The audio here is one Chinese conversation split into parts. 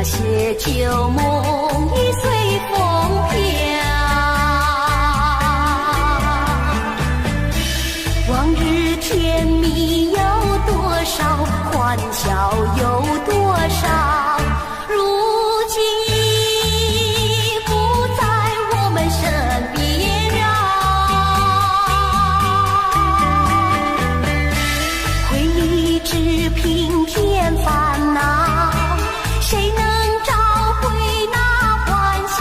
些旧梦已随风飘，往日甜蜜有多少，欢笑有多少，如今已不在我们身边绕。回忆只平添烦恼，谁能找回那欢笑？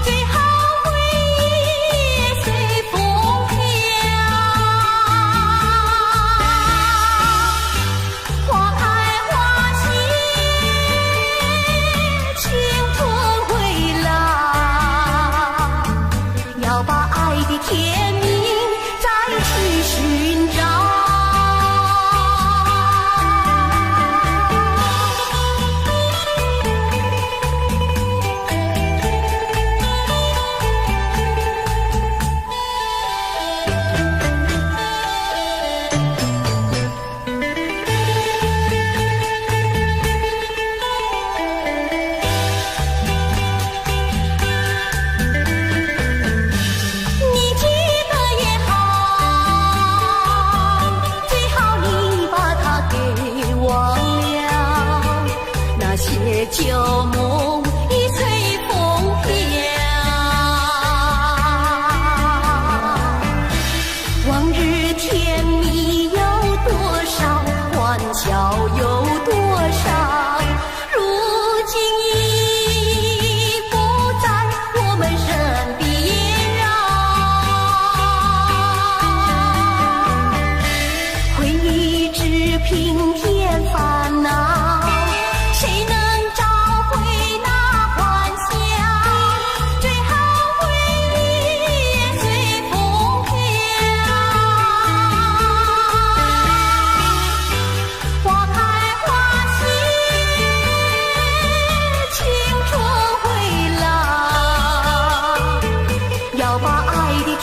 最好回忆也随风飘。花开花谢，青春回来，要把爱的甜蜜再去寻找。旧梦已随风飘，往日甜蜜有多少，欢笑有多少，如今已不在我们身边绕。回忆只平添烦恼，谁能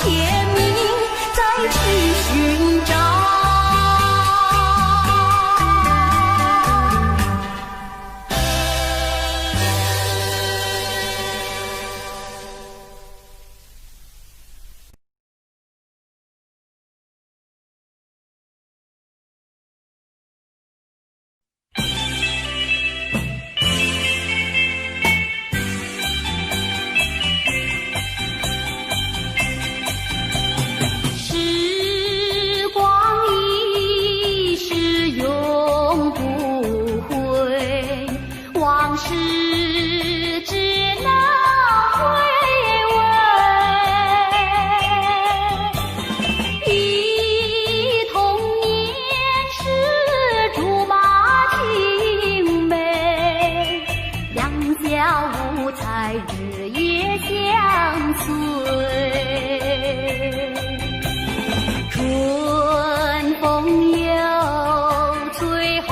甜蜜再去寻找。往事只能回味，忆童年时竹马青梅，两小无猜日夜相随。春风又吹红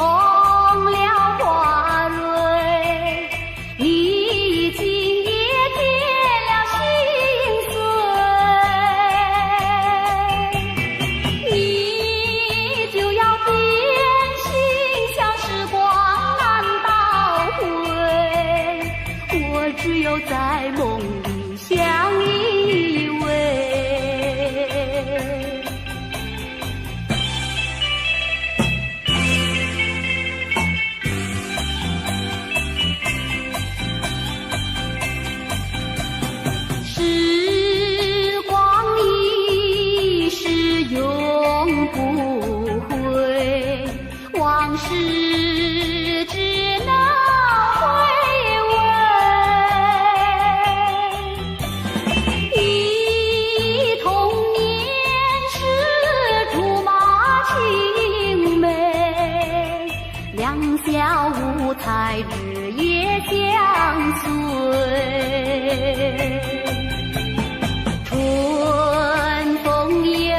只有在梦里相依偎。时光一逝永不回，往事只能小无猜日夜相随，春风又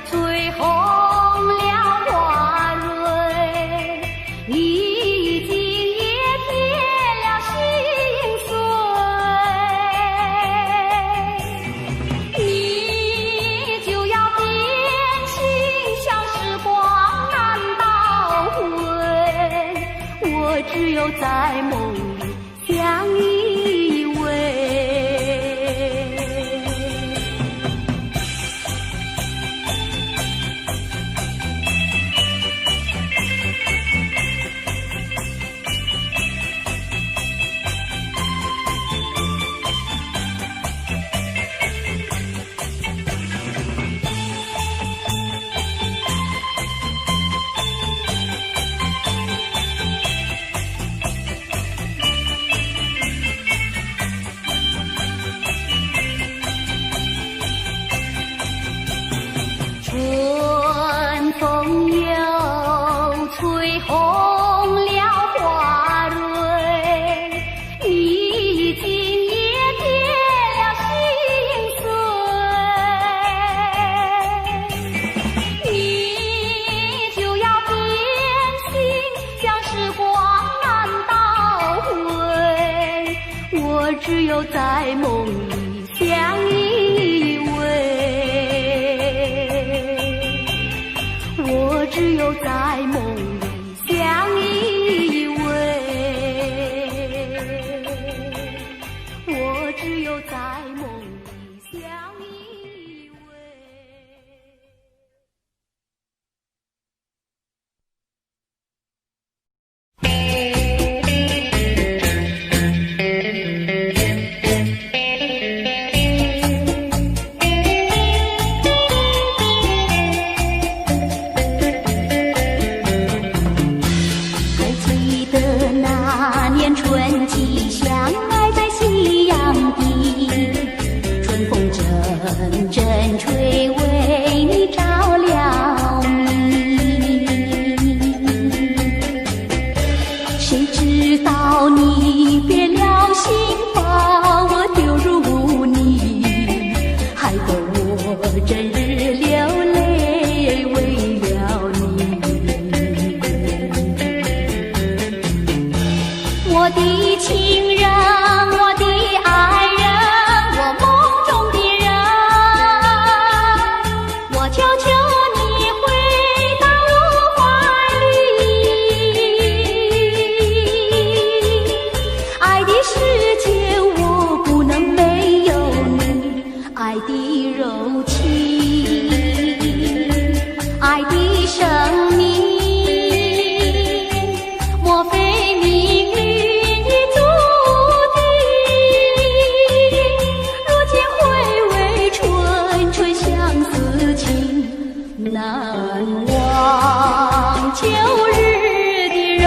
吹红了花蕊，你已经也添了心碎，你就要变心，像时光难倒回。我我只有在梦里相依偎。春风又吹红了花蕊，你今夜变了心碎，你就要变心，像时光难倒回，我只有在梦里相依偎。我只有在梦里相依偎，我只有在梦里相依偎。我的情人，我的爱人，我梦中的人，我求求你回到我怀里。爱的世界我不能没有你，爱的柔情，爱的生命。莫非命运已注定？如今回味纯纯相思情，难忘旧日的柔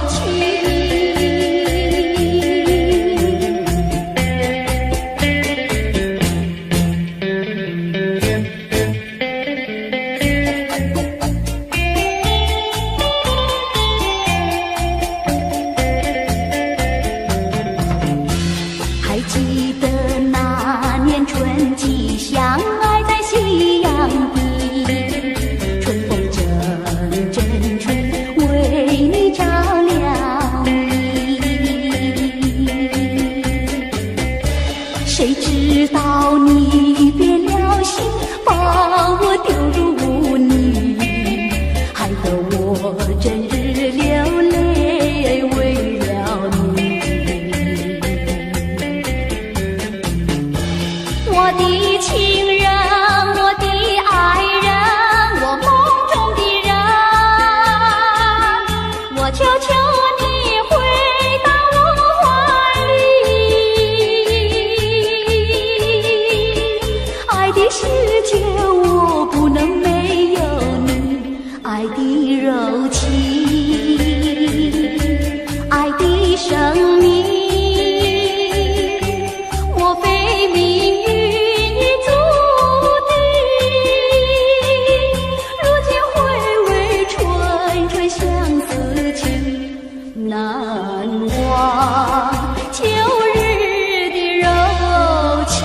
情。还记得那年春季相爱在夕阳底，春风阵阵吹，为你照亮你。谁知道你变了心，把我丢入污泥，害得我整日流泪为了你。我的情人，我的爱人，我梦中的人，我求求你回到我怀里。爱的世界我不能没有你，爱的柔情，爱的生命。莫非命运已注定？如今回味纯纯相思情，难忘旧日的柔情。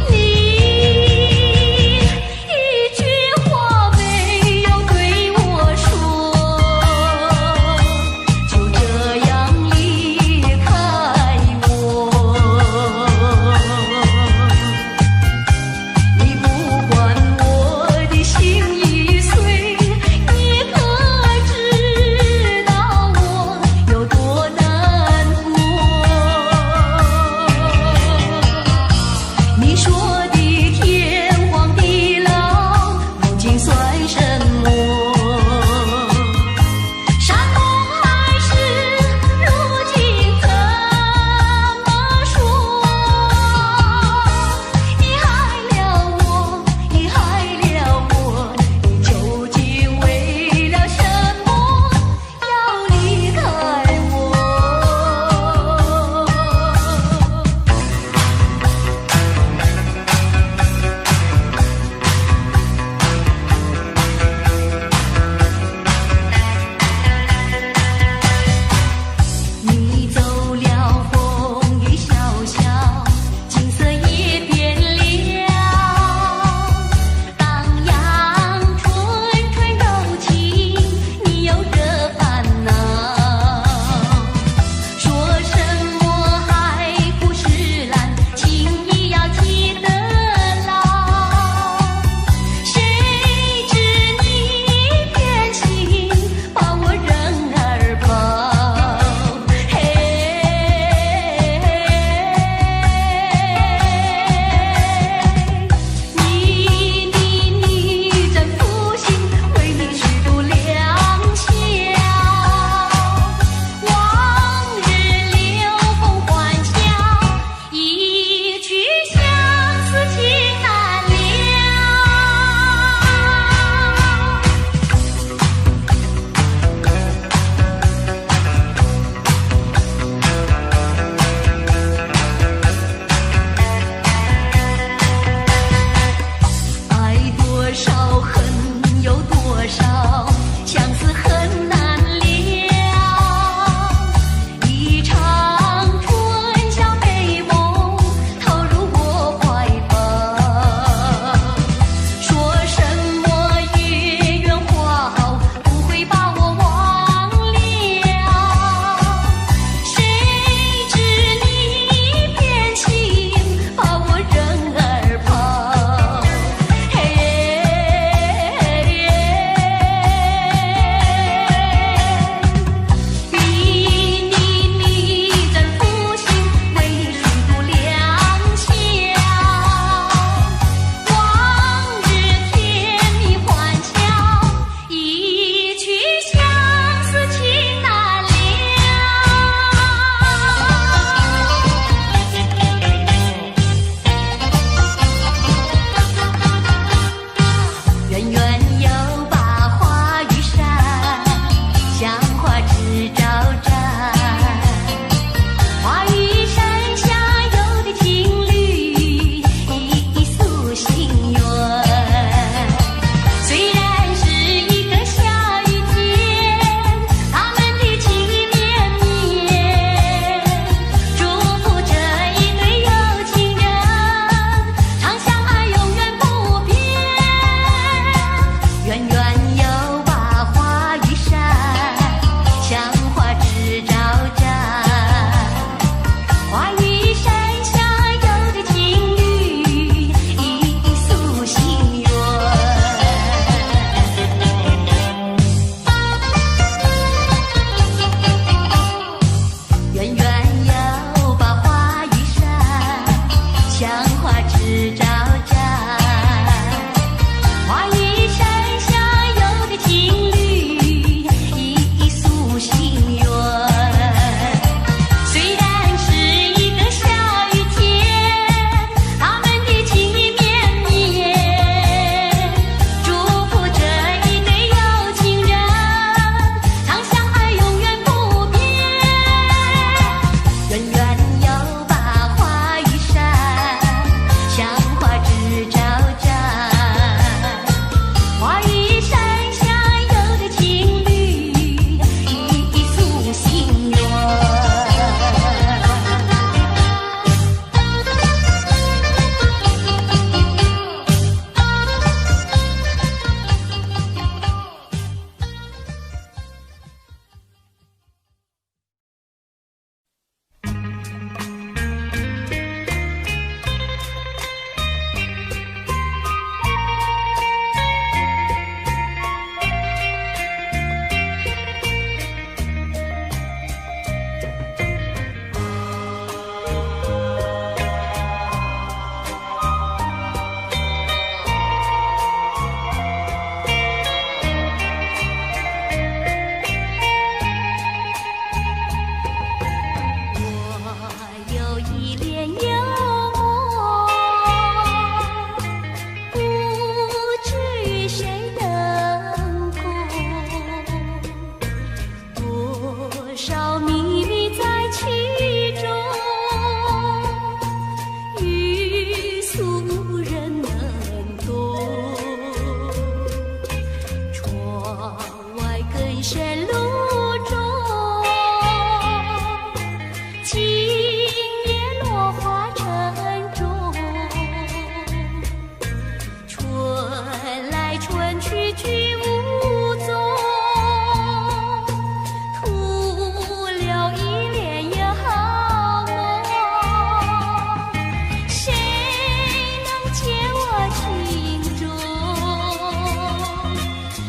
你一句话没有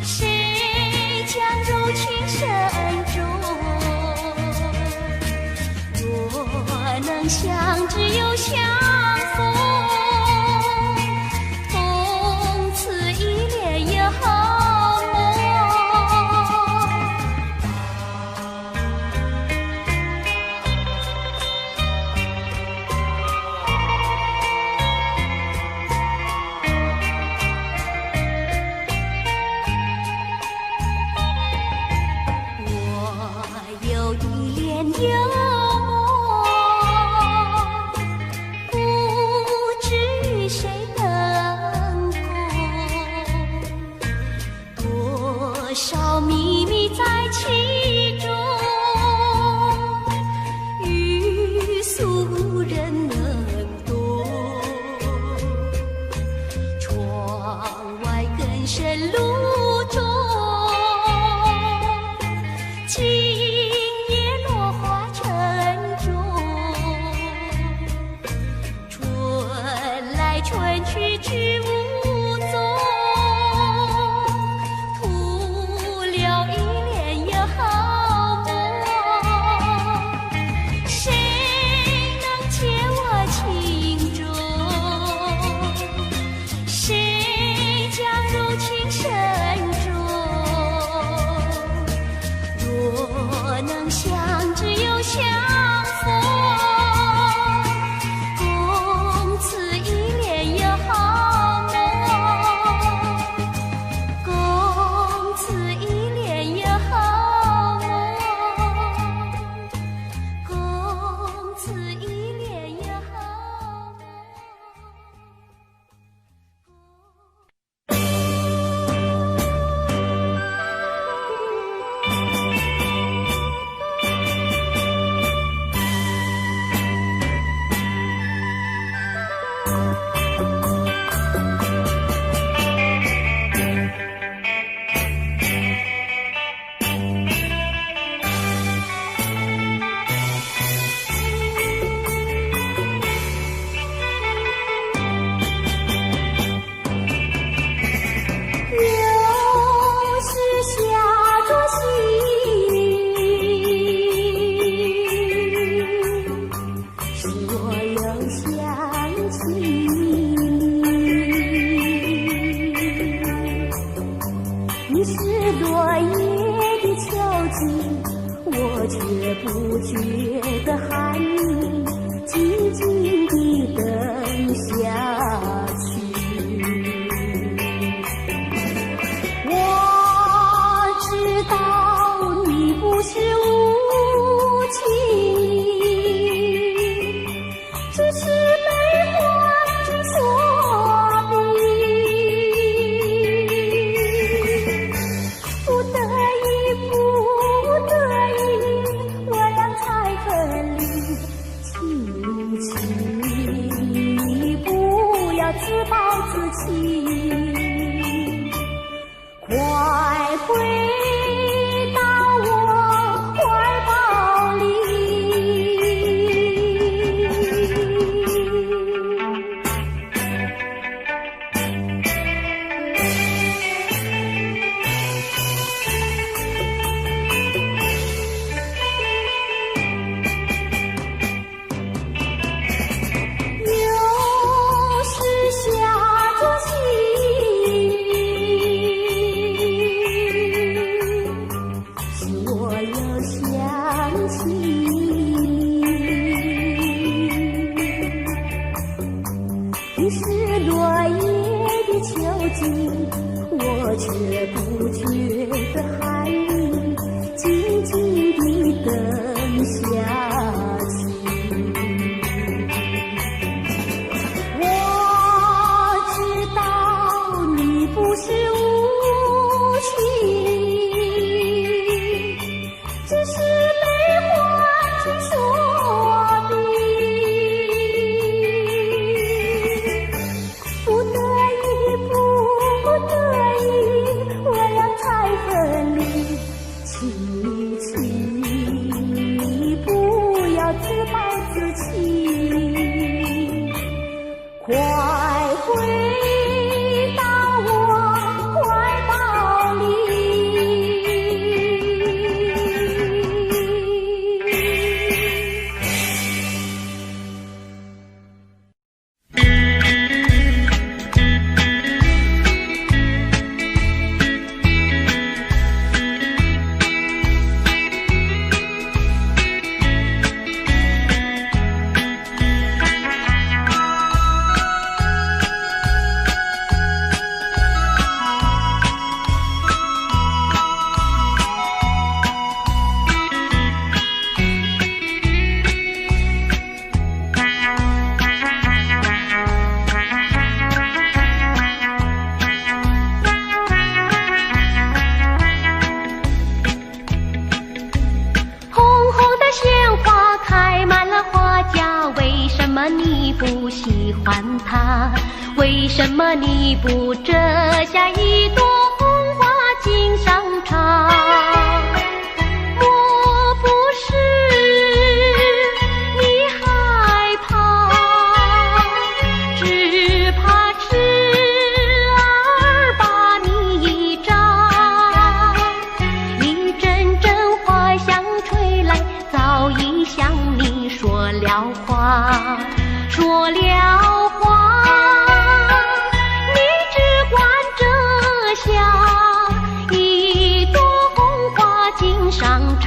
谁将柔情深重？若能相知又相逢，从此一恋有梦。我有一恋有少秘密在其中，欲俗人能懂。窗外更深路中，今夜落花沉重。春来春去知无踪。能相知又相逢，共此一恋有好梦，共此一恋有好梦，共此一恋有好梦。你是落叶的秋景，我却不觉得寒意，静静地等下去。我知道你不是无情，只是悲欢之所逼。不得已，我俩才分离。请你不要喜欢他？为什么你不折下一朵红花锦上插？莫不是你害怕，只怕痴儿把你扎。一阵阵花香吹来，早已向你说了话，说了话。你只管折下一朵红花锦上插。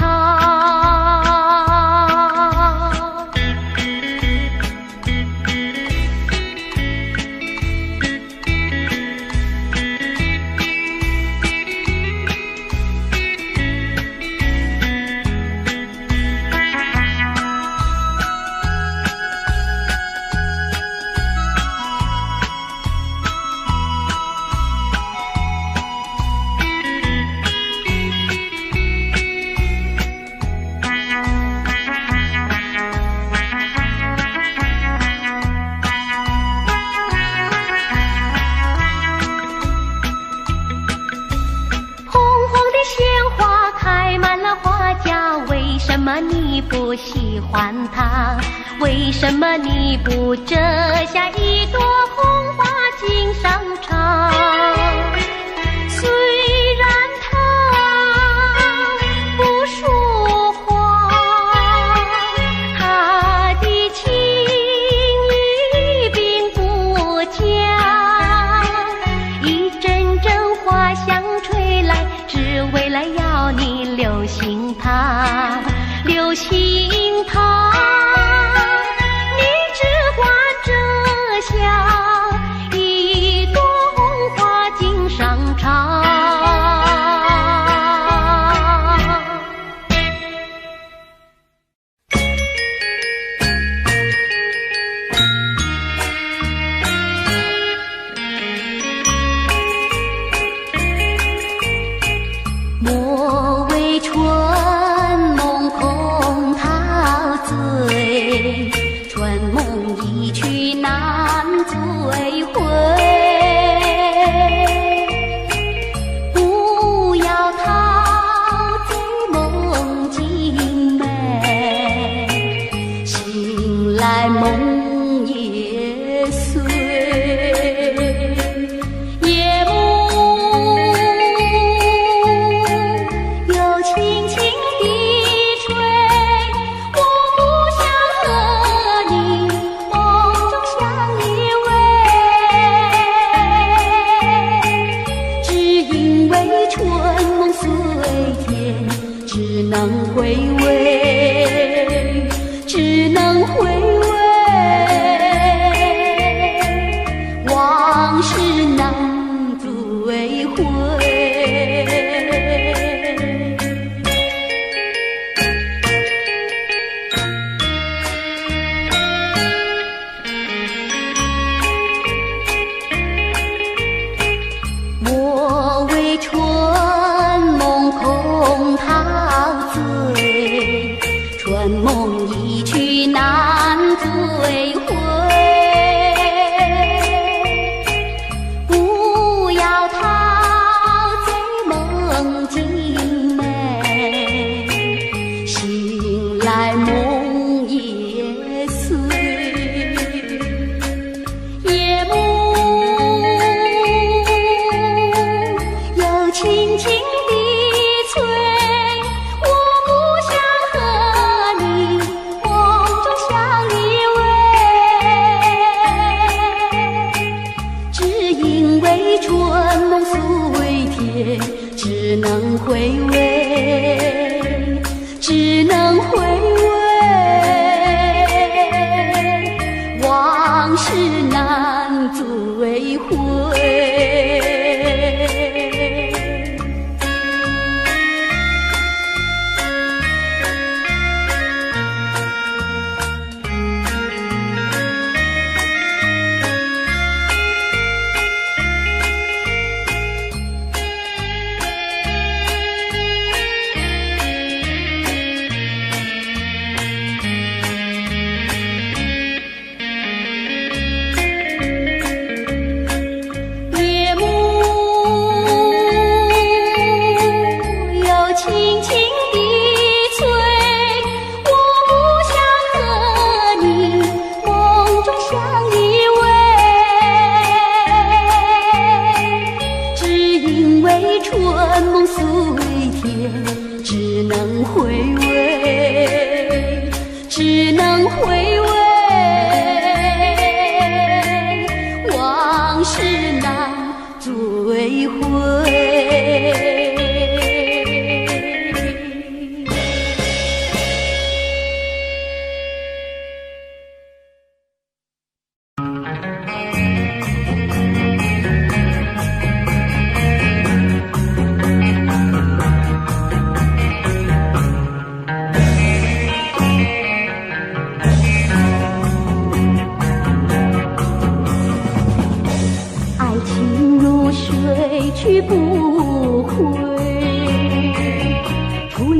为什么你不喜欢它？为什么你不折下一朵红花锦上插？虽然它不说话，它的情意并不假。一阵阵花香吹来，只为了要你留心它。留心它，你只管折下一朵红花锦上插。莫为春春梦一去难追回，不要陶醉梦境美，醒来梦也碎。夜幕又轻轻地吹，我不想和你梦中相依偎，只因为春梦随天，只能回味，只能回味，往事难追回。我为春梦空陶醉，春梦一去难追回。不要陶醉梦境美，醒来梦也碎。夜幕轻轻地吹，我不想和你梦中相依偎，只因为春梦随天，只能回味，只能回味，往事难追回。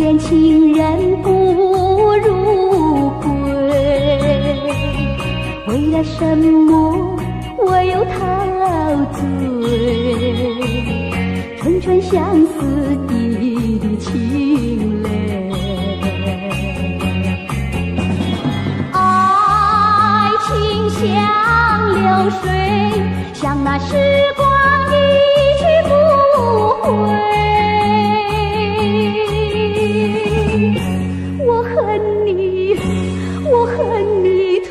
恋情人不如归，为了什么我又陶醉？纯纯相思的情泪，爱情像流水，像那时光一去不回。我恨你，我恨你徒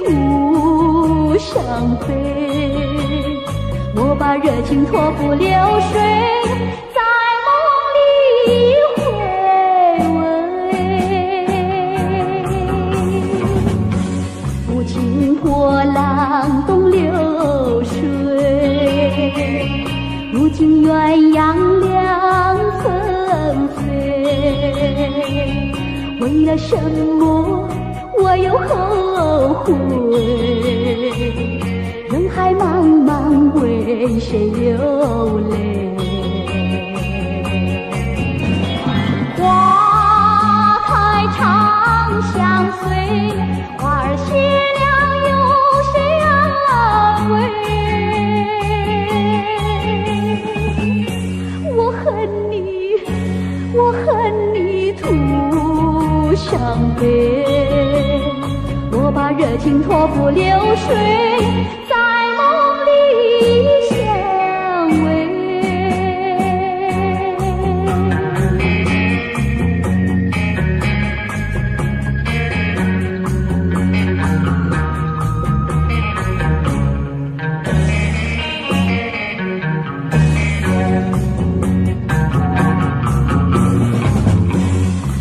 伤悲，我把热情托付流水，在梦里回味。抚琴波浪东流水，如今鸳鸯两纷飞。为了什么我又后悔？人海茫茫，为谁流泪？花开长相随，花儿谢了有谁安慰？我恨你，我恨你徒伤悲，我把热情托付流水，在梦里相偎。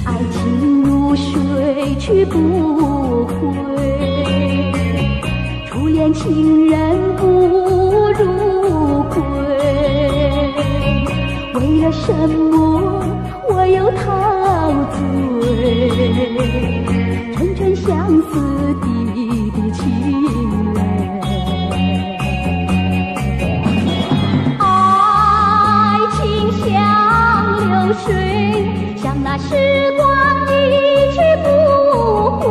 爱情如水去不回，初恋情人不如归。为了什么我又陶醉？纯纯相思的情泪，爱情像流水，像那时光一去不回。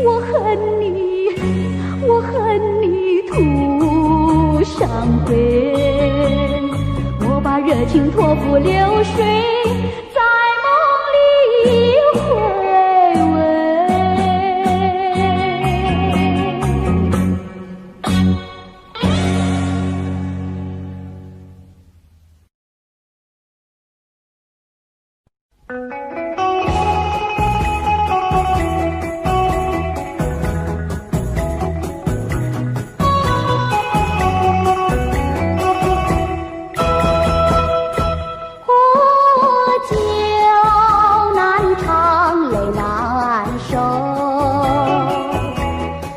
我恨你，我恨你徒伤悲，我把热情托付流水，在梦里回味。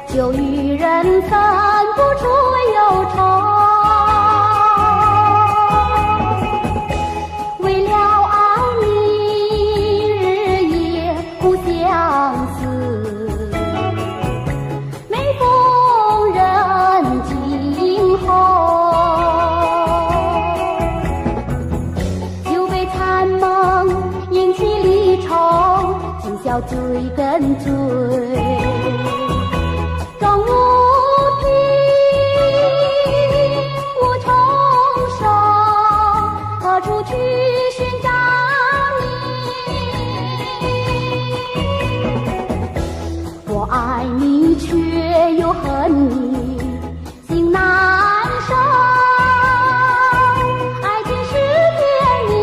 酒与人分不出忧愁，为了爱你日夜不相思，每逢人静候，酒杯残梦引起离愁，今宵醉更醉。更无凭无从生，何处去寻找你？我爱你却又恨你，心难受。爱情是甜蜜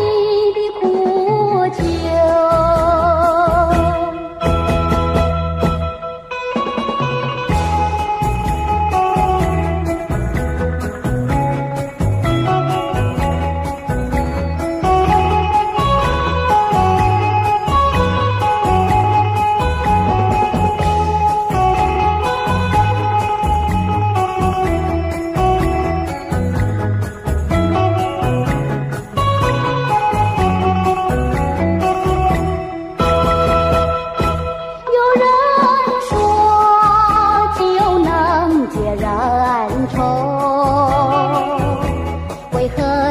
的苦酒。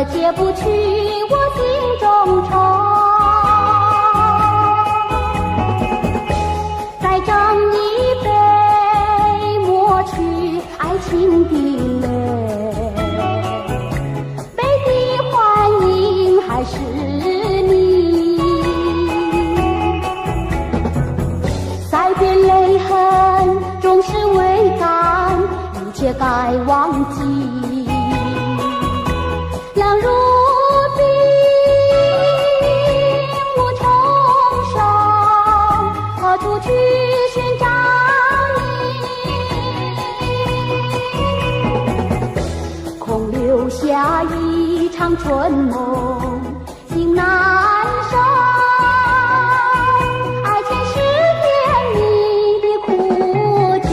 解不去我心中愁。再斟一杯，抹去爱情的泪，杯底幻影还是你。再别泪痕，终是未干，一切该忘记。两如冰，无重生，何处去寻找你？空留下一场春梦，情难舍。爱情是甜蜜的苦酒。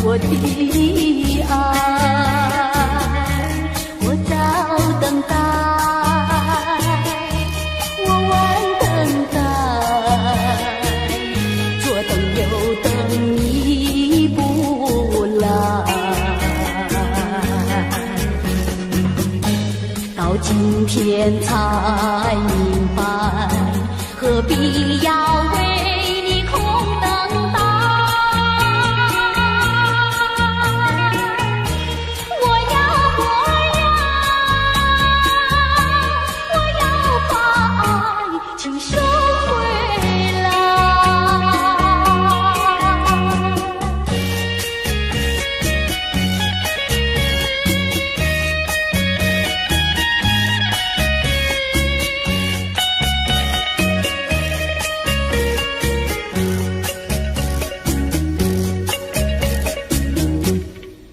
我的爱，我早等待，我晚等待，左等右等你不来。到今天才明白，何必要为你空等待。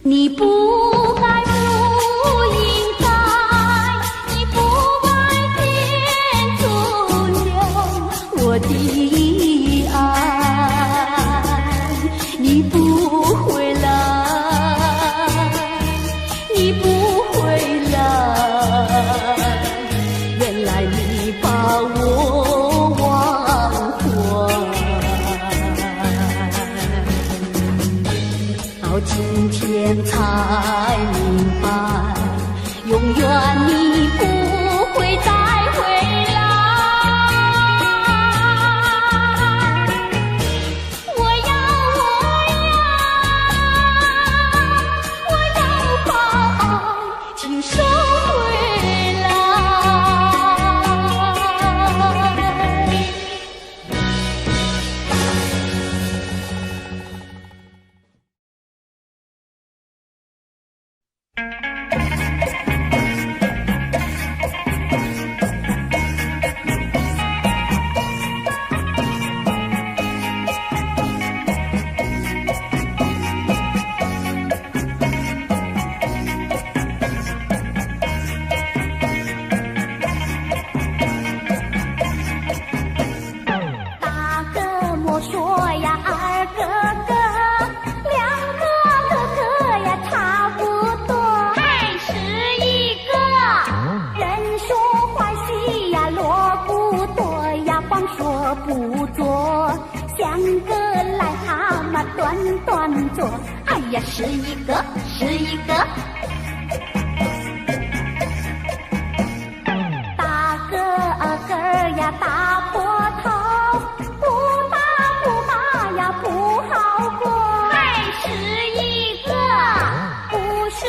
你不该，不应该，你不该天阻留我的爱，你不回来，你不回来，原来你把我忘怀。到今天才明白，永远你不会再回来。我要把爱情收回来。大哥莫说呀，二哥哥，两个哥哥呀差不多，还是一个人说欢喜呀，锣鼓多呀，光说不做，像个癞蛤蟆端端坐。哎呀，是一个，是一个。大个个呀，大坡头，不打不骂呀，不好过。还是一个，不是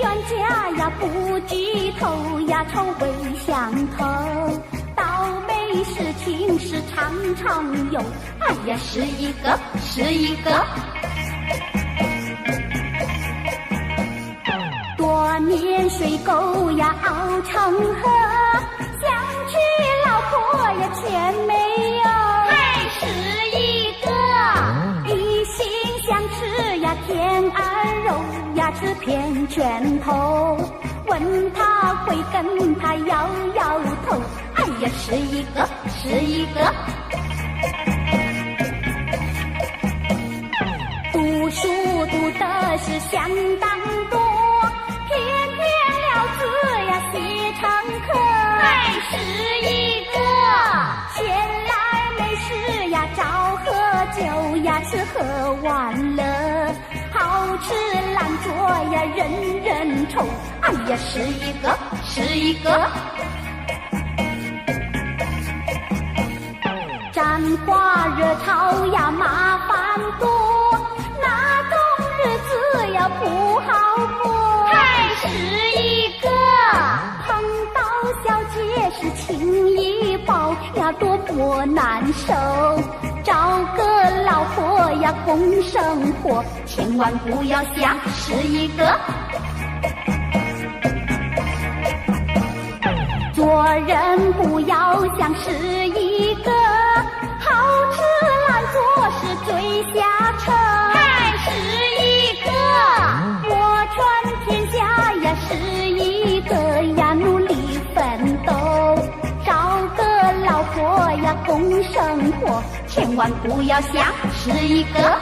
冤家呀，不聚头呀，臭味相投。倒霉事情是常常有，哎呀，是一个是一个。多年水沟呀熬成河，想娶老婆呀却没有，还是一个一心想吃呀天鹅肉，呀吃片拳头，问他会跟他摇摇头，哎呀，是一个是一个。读书读的是相当多，偏偏了字呀写成课，还是一个闲来没事呀找喝酒呀吃喝玩乐，好吃懒做呀人人愁，哎呀，是一个是一个。沾花惹草呀麻烦多，那种日子呀不好过，还是一个碰到小姐是情谊抱呀多么难受，找个老婆呀共生活，千万不要想是一个。做人不要想是一个，好吃懒做是最下策，还是一个我传天下呀是一个呀努力奋斗，找个老婆呀共生活，千万不要想是一个。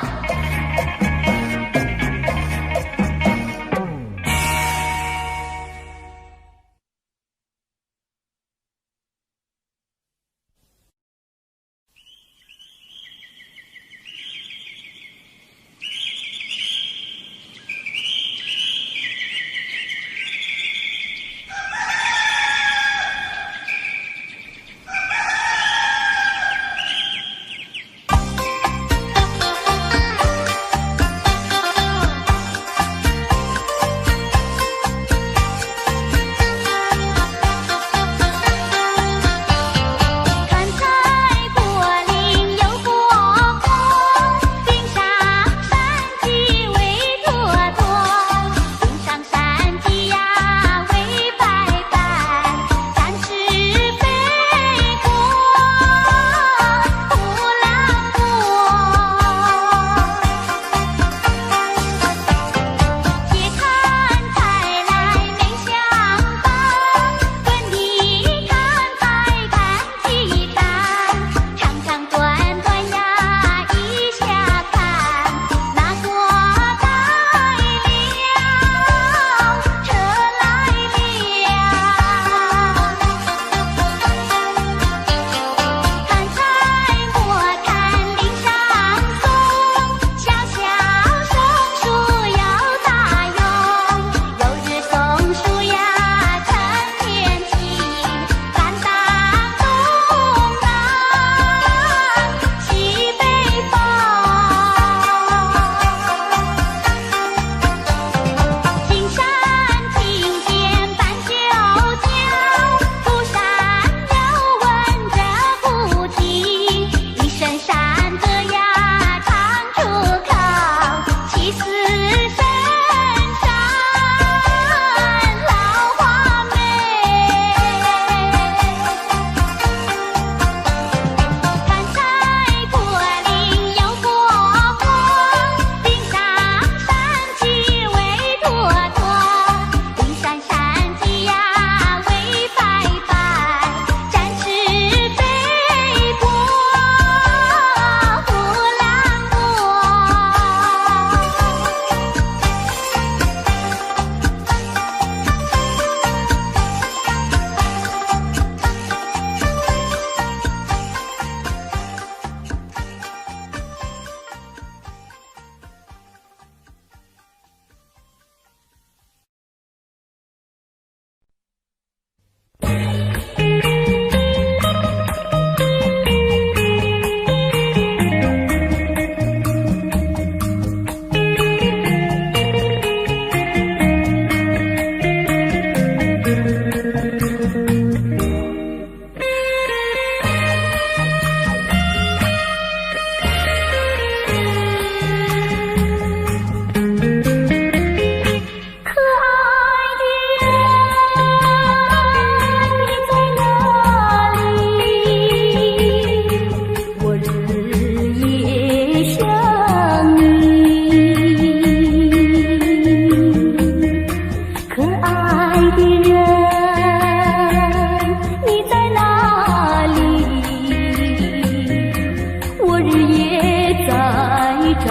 找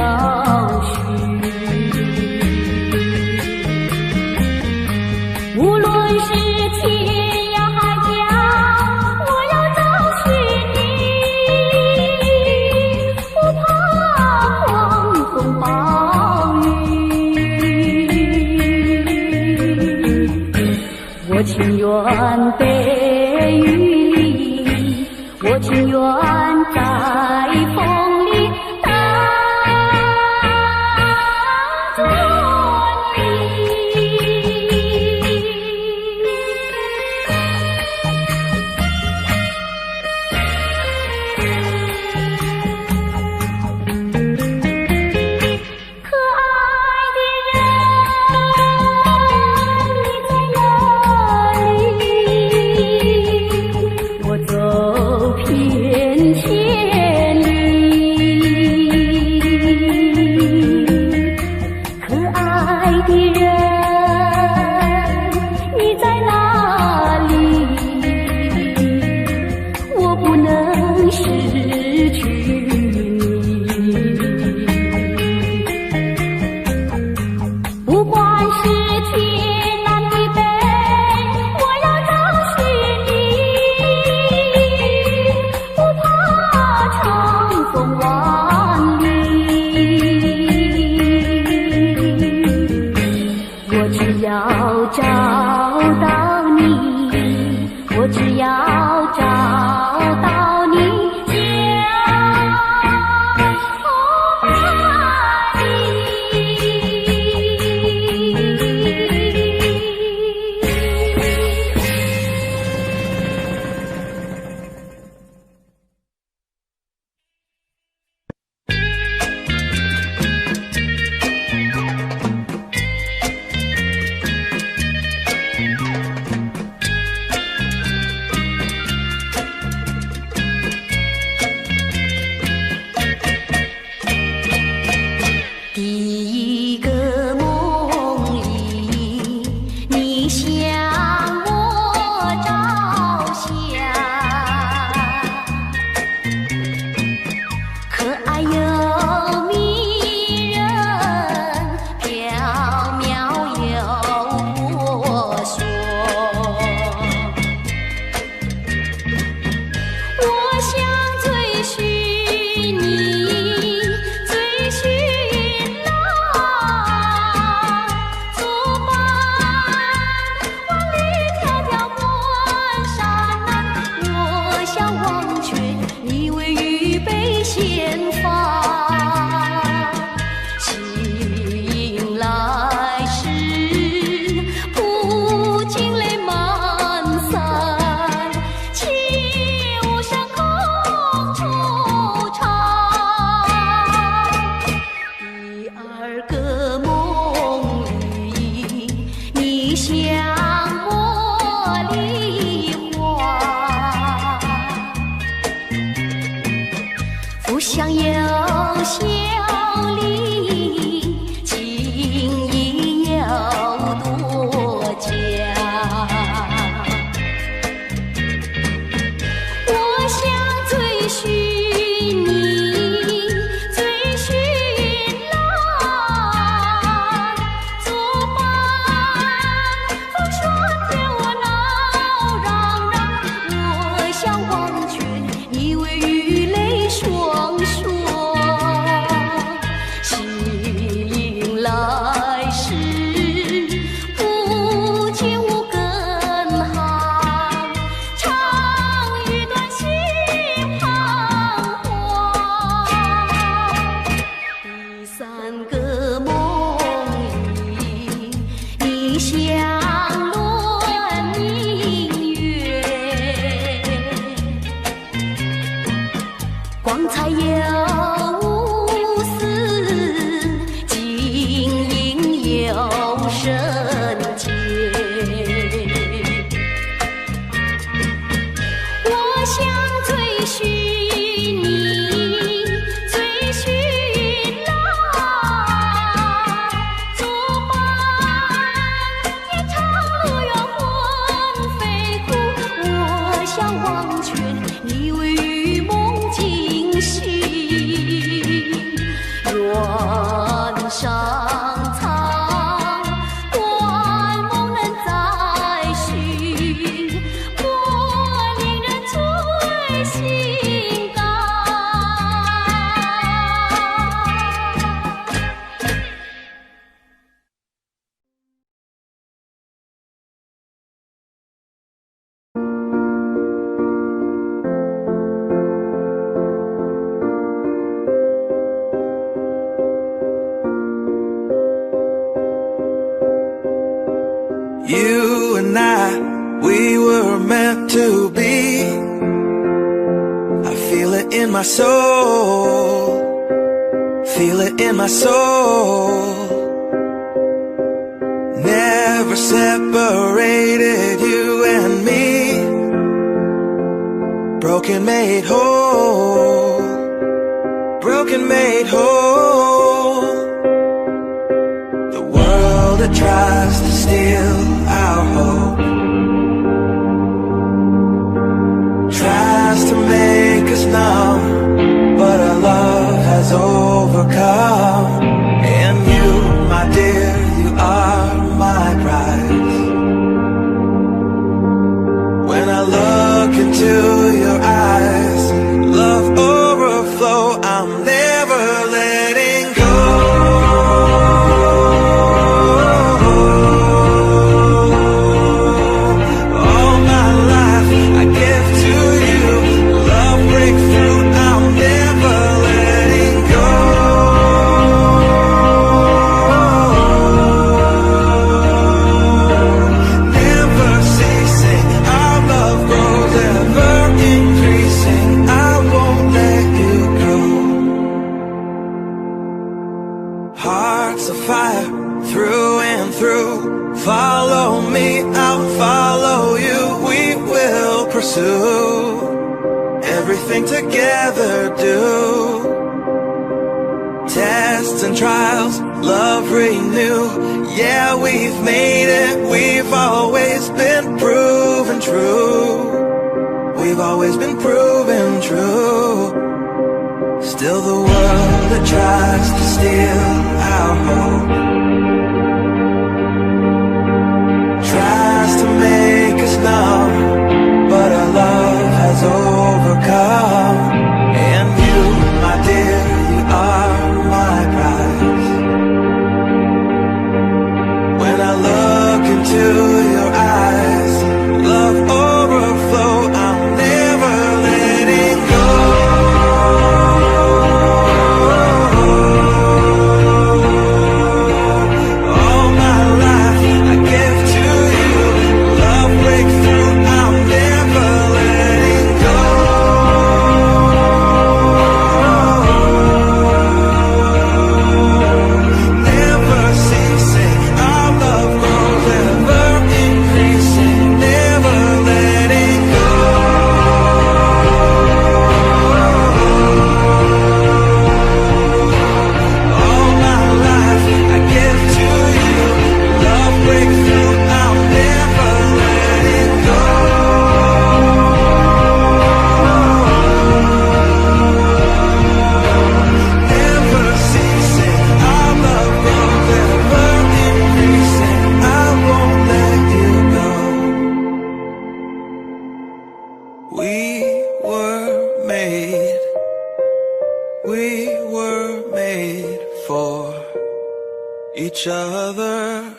寻。无论是天涯海角，我要找寻你，不怕狂风暴雨。我情愿被雨淋，我情愿在风里等着你。可爱的人，你在哪里？我走遍千里。可爱的人，你在哪里？我不能失去你。不管是天南地北，我要找寻你，不怕长风万里。我只要找到你，我只要找到你，就爱你。第一个梦里，你向我照相，可爱又迷人，缥缈又婆娑。我想追寻你，追寻那作伴，万里迢迢关山难，我想忘却你为预备先锋，情来时不尽泪满腮，切勿伤口惆怅。第二个梦里，你向我梨花，福相有孝礼，情谊有多佳。我想追寻你，追寻那作伴，风霜天我恼嚷嚷，我想忘却你为雨泪双双，情来时不见无根行，长与短心彷徨。第三个梦里，你相恋明月，光彩又无私，晶莹又深切。我想追寻你，追寻那关上苍，观梦人在寻，我令人醉心肝。You and I, we were meant to be. I feel it in my soul, feel it in my soul. Never separated, you and me. Broken made whole, broken made whole. The world that tries to steal our hope tries to make us numb, but our love has overcome. And you, my dear, you are my prize. When I look into your eyes, love overflow, I'm never letting go. Hearts of fire, through and through. Follow me, I'll follow you. We will pursue everything together, do. Tests and trials, love renew. Yeah, we've made it, we've always been proven true. We've always been proven true. Still the world that tries to steal our hope tries to make us numb, but our love has overcome. And you, my dear, you are my prize. When I look into your eyes, love overflow, I'm never letting go. We were made for each other.